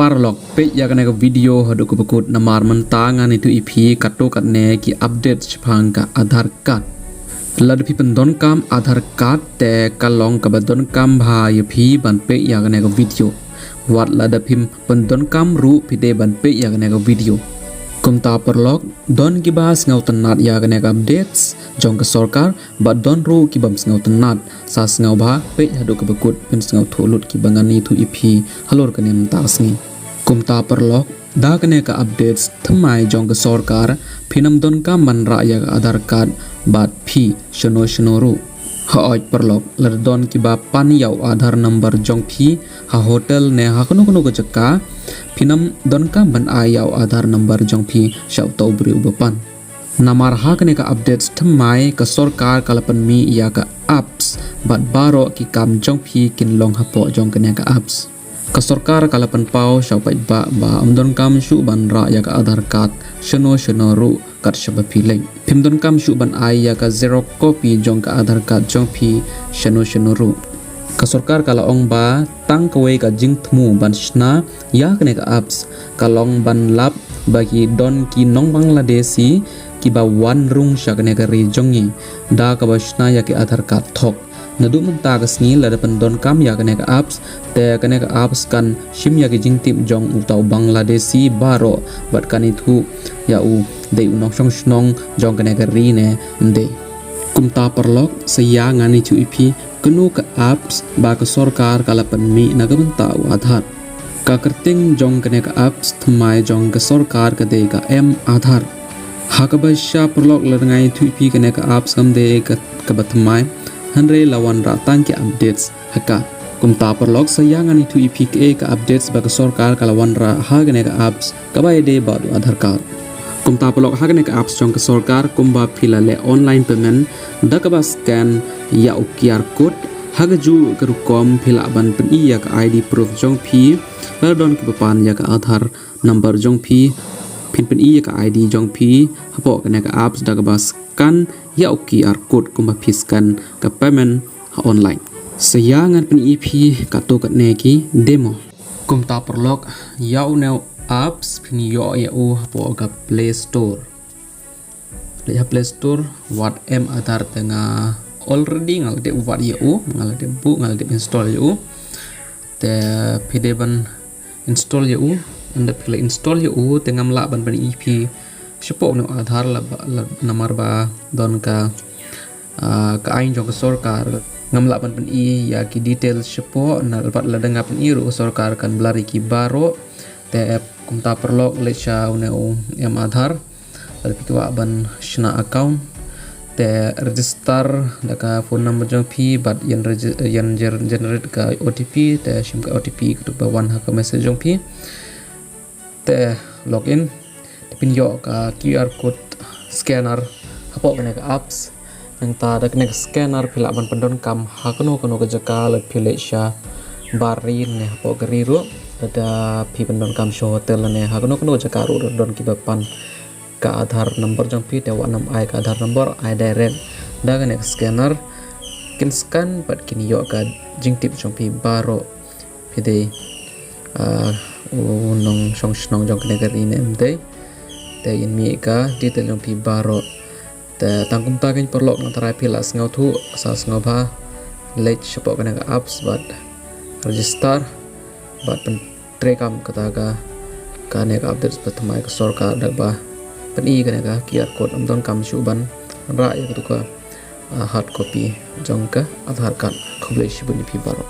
parlok pe ya kana video hadu ko bakut namar mentangan itu ipi kato katne ki update chphang ka Aadhar card lad pi pen Donkam Aadhar card te kalong ka Donkam bha ya phi ban pe ya kana video wat lad pim pen Donkam ru pi de ban pe ya kana video kumta parlok don ki bahas ngau tanat ya kana updates jong ka Sorkar ba don ru ki bam ngau tanat sa ngau bha pe hadu ko bakut pen ngau tholut ki bangani thu ipi halor kanem tasni kumta parlok da kane ka updates Thymmai jong ka Sorkar phinam Donkam man ra ya Aadhar card bat phi shno ru ha oj parlok lardon ki ba pan yaw Aadhar number jong phi ha hotel ne ha kono ko chakka phinam Donkam ban ayaw Aadhar number jong phi shaw to bri ubapan namar ha kane ka updates Thymmai ka Sorkar kalapan mi ya ka apps bat baro ki kam jong phi kin long ha po jong kane ka apps ka Sorkar kalapan pau shaw pai ba Donkam Shuh ban ra ya ka Aadhar card shno ru kat shaba phi leng phim Donkam Shuh ban ai ya ka zero copy jong ka Aadhar card jong phi shno ru ka Sorkar kala ong ba tang kawai ka jing thmu ban shna ya kane ka apps kalong ban lap bagi don ki nong Bangladesi ki ba wan rung sha kane ka ri jongi da ka ba shna ya ki Aadhar card thok nadu menta ka sngi la da pen Donkam ya kane ka apps te kane ka apps kan shim ya ki jing tip jong utau Bangladesi baro bat kani thu ya u dei unong snong jong kane ka ri ne nde kumta parlok saya ngani chu ipi kenu ka apps ba ka Sorkar kalapan mi nagamenta Aadhar ka kerting jong kane ka apps Thymmai jong ka Sorkar ka de ka Aadhar Haka ba sha parlok la ngai thu ipi kane ka apps kam de ka ba Thymmai hanre lawan ra tan ki updates Haka kumta parlok saya ngani thu ipi ka updates ba ka Sorkar kalawan ra ha kane ka apps ka ba de ba Aadhar card kumta parlok ha kane ka apps jong ka Sorkar kumba phila le online payment Daka ba scan ya QR code hagaju kerukom phila ban pen iya ka ID proof jong phi ladon ki papan ya ka Aadhar number jong phi pen iya ka ID jong phi hapo kane ka apps Daka ba scan ya QR code kumba phi scan ka payment online sayangan pen EP ka to ka neki demo kumta perlok ya uneu apps pin yo ya u hapo ka Play Store Play Store wat Aadhar tengah already ngal de wat ya u ngal de bu ngal de install ya u te pide ban install ya u anda pilih install ya u tengah melak ban EP siapa no Aadhar la namar ba don ka Kaei jong ka Sorkar ngamla ban i ya ki detail siapa na lepat la dengar pen i ru Sorkar kan belari ki baro te kumta perlok lecha uneu Aadhar tapi tu ban shna account te register Daka phone number jong phi bat yan generate ka OTP te sim ka OTP ku ba wan Haka message jong phi te login te pin yo ka QR code scanner hapo kene ka apps nang ta dak nek scanner phila ban pendon kam hakono kono ka jaka le phile sha barin ne hapo gariru ada phi pendon kam show hotel ne hakono kono jaka ru don ki ban ka Aadhar number jong phi te wa nam ai ka Aadhar number ai direct da nek scanner kin scan pat kin yo ka jing tip jong phi baro phi de nong snong jong kene gari ne mte te in mi ka detail jong phi baro te tangkum ta kin perlok nang tarai phila ngau thu sa ngau ba lech support kene ka apps bat register bat pen trekam kata ka ne ka update pat Thymmai ka Sorkar dak ba pen i kene ka QR code Donkam Shuh ban ra ya tu ka hard copy jong ka Aadhar card khoble shibuni phi baro